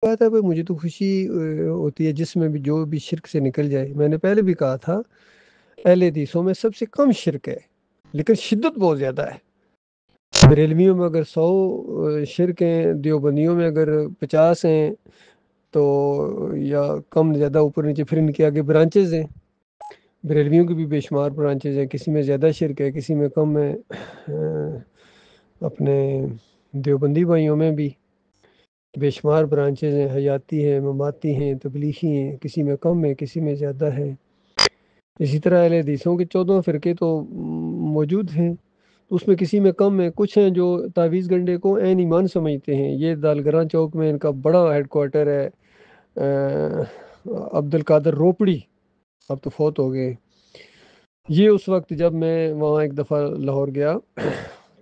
بات ہے بھائی، مجھے تو خوشی ہوتی ہے جس میں بھی جو بھی شرک سے نکل جائے. میں نے پہلے بھی کہا تھا اہل حدیثوں میں سب سے کم شرک ہے لیکن شدت بہت زیادہ ہے. بریلویوں میں اگر 100 شرک ہیں، دیوبندیوں میں اگر 50 ہیں تو یا کم زیادہ اوپر نیچے، پھر ان کے آگے برانچز ہیں. بریلویوں کی بھی بے شمار برانچز ہیں، کسی میں زیادہ شرک ہے کسی میں کم ہے. اپنے دیوبندی بھائیوں میں بھی بے شمار برانچز ہیں، حیاتی ہیں، مماتی ہیں، تبلیغی ہیں، کسی میں کم ہے کسی میں زیادہ ہے. اسی طرح اہل حدیثوں کے 14 فرقے تو موجود ہیں، تو اس میں کسی میں کم ہے. کچھ ہیں جو تعویذ گنڈے کو عین ایمان سمجھتے ہیں. یہ دالگراں چوک میں ان کا بڑا ہیڈ کوارٹر ہے. عبد القادر روپڑی اب تو فوت ہو گئے. یہ اس وقت جب میں وہاں ایک دفعہ لاہور گیا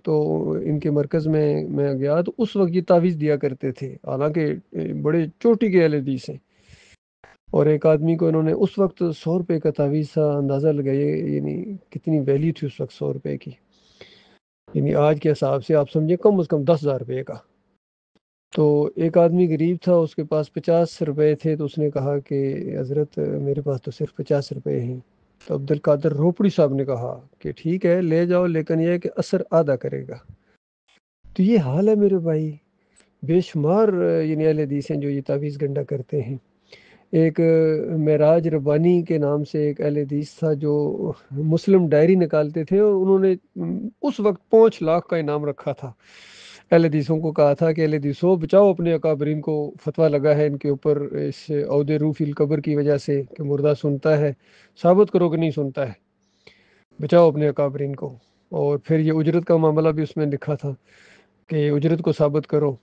تو ان کے مرکز میں گیا تو اس وقت یہ تعویذ دیا کرتے تھے، حالانکہ بڑے چوٹی کے اہل حدیث ہیں. اور ایک آدمی کو انہوں نے اس وقت 100 روپے کا تعویذ تھا، اندازہ لگائیے یعنی کتنی ویلیو تھی اس وقت 100 روپے کی. یعنی آج کے حساب سے آپ سمجھیں کم از کم 10,000 روپے کا. تو ایک آدمی غریب تھا، اس کے پاس 50 روپے تھے، تو اس نے کہا کہ حضرت میرے پاس تو صرف 50 روپے ہیں. تو عبد القادر روپڑی صاحب نے کہا کہ ٹھیک ہے لے جاؤ، لیکن یہ ہے کہ اثر آدھا کرے گا. تو یہ حال ہے میرے بھائی. بے شمار یعنی اہل حدیث ہیں جو یہ تعویذ گنڈا کرتے ہیں. ایک معراج ربانی کے نام سے ایک اہل حدیث تھا جو مسلم ڈائری نکالتے تھے، اور انہوں نے اس وقت 5 لاکھ کا انعام رکھا تھا. اہل حدیثوں کو کہا تھا کہ اہل حدیثوں بچاؤ اپنے اکابرین کو، فتویٰ لگا ہے ان کے اوپر اس عود روح فی القبر کی وجہ سے کہ مردہ سنتا ہے، ثابت کرو کہ نہیں سنتا ہے، بچاؤ اپنے اکابرین کو. اور پھر یہ اجرت کا معاملہ بھی اس میں لکھا تھا کہ اجرت کو ثابت کرو.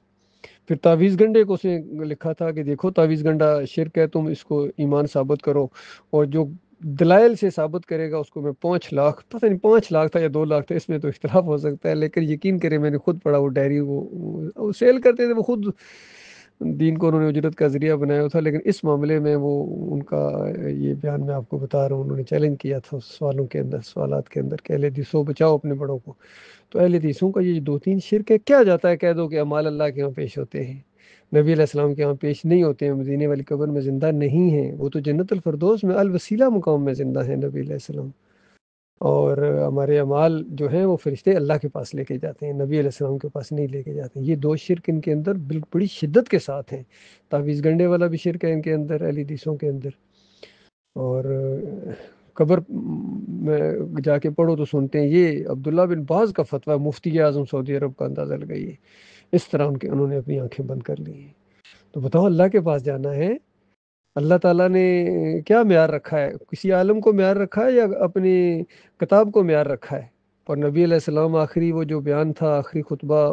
پھر تعویذ گنڈے کو اس نے لکھا تھا کہ دیکھو تعویذ گنڈا شرک ہے، تم اس کو ایمان ثابت کرو، اور جو دلائل سے ثابت کرے گا اس کو میں 5 لاکھ، پتہ نہیں 5 لاکھ تھا یا 2 لاکھ تھا، اس میں تو اختلاف ہو سکتا ہے، لیکن یقین کرے میں نے خود پڑھا وہ ڈائری. وہ سیل کرتے تھے، وہ خود دین کو انہوں نے اجرت کا ذریعہ بنایا تھا. لیکن اس معاملے میں وہ ان کا یہ بیان میں آپ کو بتا رہا ہوں، انہوں نے چیلنج کیا تھا اس سوالوں کے اندر، سوالات کے اندر کہ اہل حدیثوں بچاؤ اپنے بڑوں کو. تو اہل حدیثوں کا یہ 2-3 شرک ہے. کیا جاتا ہے کہہ دو کہ اعمال اللہ کے یہاں پیش ہوتے ہیں، نبی علیہ السلام کے یہاں پیش نہیں ہوتے ہیں، مدینے والی قبر میں زندہ نہیں ہیں، وہ تو جنت الفردوس میں الوسیلہ مقام میں زندہ ہیں نبی علیہ السلام. اور ہمارے اعمال جو ہیں وہ فرشتے اللہ کے پاس لے کے جاتے ہیں، نبی علیہ السلام کے پاس نہیں لے کے جاتے ہیں. یہ 2 شرک ان کے اندر بڑی شدت کے ساتھ ہیں. تعویذ گنڈے والا بھی شرک ہے ان کے اندر، اہل حدیثوں کے اندر. اور قبر میں جا کے پڑھو تو سنتے ہیں. یہ عبداللہ بن باز کا فتویٰ، مفتی اعظم سعودی عرب کا، اندازہ لگائیے. اس طرح انہوں نے اپنی آنکھیں بند کر لی ہیں. تو بتاؤ اللہ کے پاس جانا ہے، اللہ تعالیٰ نے کیا معیار رکھا ہے؟ کسی عالم کو معیار رکھا ہے یا اپنی کتاب کو معیار رکھا ہے؟ اور نبی علیہ السلام آخری وہ جو بیان تھا، آخری خطبہ،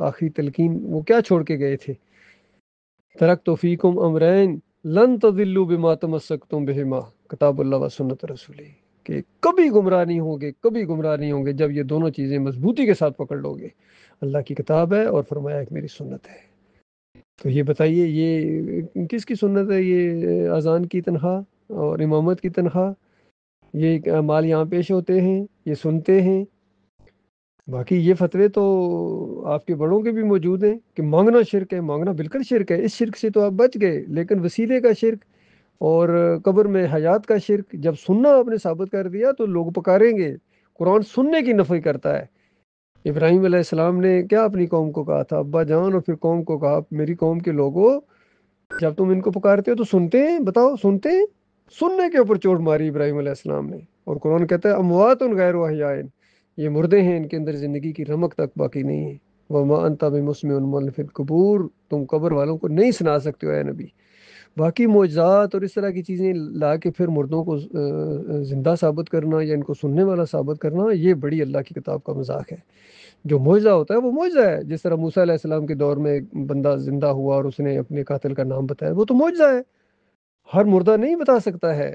آخری تلقین، وہ کیا چھوڑ کے گئے تھے؟ ترکت فیکم امرین لن تضلوا بما تمسکتم بہما کتاب اللہ و سنت رسولہ، کہ کبھی گمراہ نہیں ہوگے، کبھی گمراہ نہیں ہوں گے جب یہ دونوں چیزیں مضبوطی کے ساتھ پکڑ لو گے. اللہ کی کتاب ہے اور فرمایا کہ میری سنت ہے. تو یہ بتائیے یہ کس کی سنت ہے؟ یہ اذان کی تنخواہ اور امامت کی تنخواہ، یہ مال یہاں پیش ہوتے ہیں، یہ سنتے ہیں. باقی یہ فتوے تو آپ کے بڑوں کے بھی موجود ہیں کہ مانگنا شرک ہے، مانگنا بالکل شرک ہے. اس شرک سے تو آپ بچ گئے، لیکن وسیلے کا شرک اور قبر میں حیات کا شرک جب سننا آپ نے ثابت کر دیا تو لوگ پکاریں گے. قرآن سننے کی نفی کرتا ہے. ابراہیم علیہ السلام نے کیا اپنی قوم کو کہا تھا، ابا جان، اور پھر قوم کو کہا میری قوم کے لوگوں جب تم ان کو پکارتے ہو تو سنتے ہیں؟ بتاؤ سنتے ہیں؟ سننے کے اوپر چوٹ ماری ابراہیم علیہ السلام نے. اور قرآن کہتا ہے اموات غیر احیاء، یہ مردے ہیں، ان کے اندر زندگی کی رمق تک باقی نہیں ہے. وما انت بمسمع من فی القبور، تم قبر والوں کو نہیں سنا سکتے ہو اے نبی. باقی معجزات اور اس طرح کی چیزیں لا کے پھر مردوں کو زندہ ثابت کرنا یا ان کو سننے والا ثابت کرنا، یہ بڑی اللہ کی کتاب کا مذاق ہے. جو معجزہ ہوتا ہے وہ معجزہ ہے. جس طرح موسیٰ علیہ السلام کے دور میں ایک بندہ زندہ ہوا اور اس نے اپنے قاتل کا نام بتایا، وہ تو معجزہ ہے. ہر مردہ نہیں بتا سکتا ہے،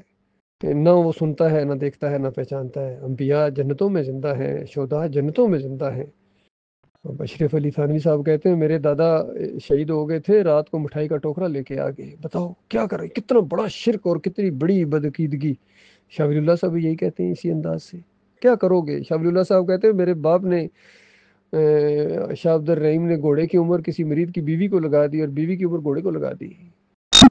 کہ نہ وہ سنتا ہے، نہ دیکھتا ہے، نہ پہچانتا ہے. انبیاء جنتوں میں زندہ ہیں، شہداء جنتوں میں زندہ ہیں. اشرف علی تھانوی صاحب کہتے ہیں میرے دادا شہید ہو گئے تھے، رات کو مٹھائی کا ٹوکرا لے کے آ گئے. بتاؤ کیا کر رہے، کتنا بڑا شرک اور کتنی بڑی بدعقیدگی. شاہ ولی اللہ صاحب یہی کہتے ہیں اسی انداز سے. کیا کرو گے؟ شاہ ولی اللہ صاحب کہتے ہیں میرے باپ نے شاہ عبد الرحیم نے گھوڑے کی عمر کسی مرید کی بیوی کو لگا دی اور بیوی کی عمر گھوڑے کو لگا دی.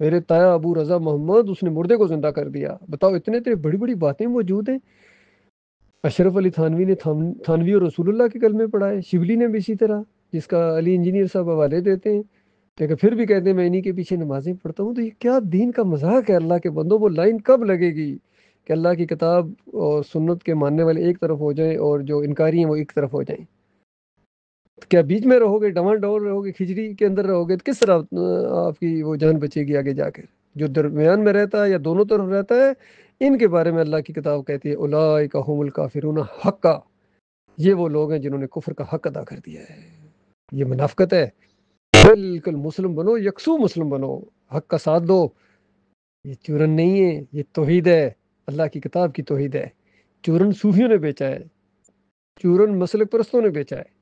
میرے تایا ابو رضا محمد اس نے مردے کو زندہ کر دیا. بتاؤ اتنے بڑی بڑی باتیں موجود ہیں. اشرف علی تھانوی نے تھانوی اور رسول اللہ کے کلمے پڑھائے. شبلی نے بھی اسی طرح، جس کا علی انجینئر صاحب حوالے دیتے ہیں، لیکن پھر بھی کہتے ہیں میں انہی کے پیچھے نمازیں پڑھتا ہوں. تو یہ کیا دین کا مذاق ہے؟ اللہ کے بندوں، وہ لائن کب لگے گی کہ اللہ کی کتاب اور سنت کے ماننے والے ایک طرف ہو جائیں اور جو انکاری ہیں وہ ایک طرف ہو جائیں؟ کیا بیچ میں رہو گے، ڈوان ڈول رہو گے، کھچڑی کے اندر رہو گے تو کس طرح آپ کی وہ جان بچے گی آگے جا کر؟ جو درمیان میں رہتا ہے یا دونوں طرف رہتا ہے، ان کے بارے میں اللہ کی کتاب کہتی ہے اولئک هم الکافرون حقا، یہ وہ لوگ ہیں جنہوں نے کفر کا حق ادا کر دیا ہے. یہ منافقت ہے. بالکل مسلم بنو، یکسو مسلم بنو، حق کا ساتھ دو. یہ چورن نہیں ہے، یہ توحید ہے، اللہ کی کتاب کی توحید ہے. چورن صوفیوں نے بیچا ہے، چورن مسلک پرستوں نے بیچا ہے،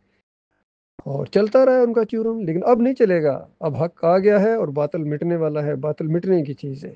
اور چلتا رہا ہے ان کا چورن. لیکن اب نہیں چلے گا. اب حق آ گیا ہے اور باطل مٹنے والا ہے. باطل مٹنے کی چیز ہے.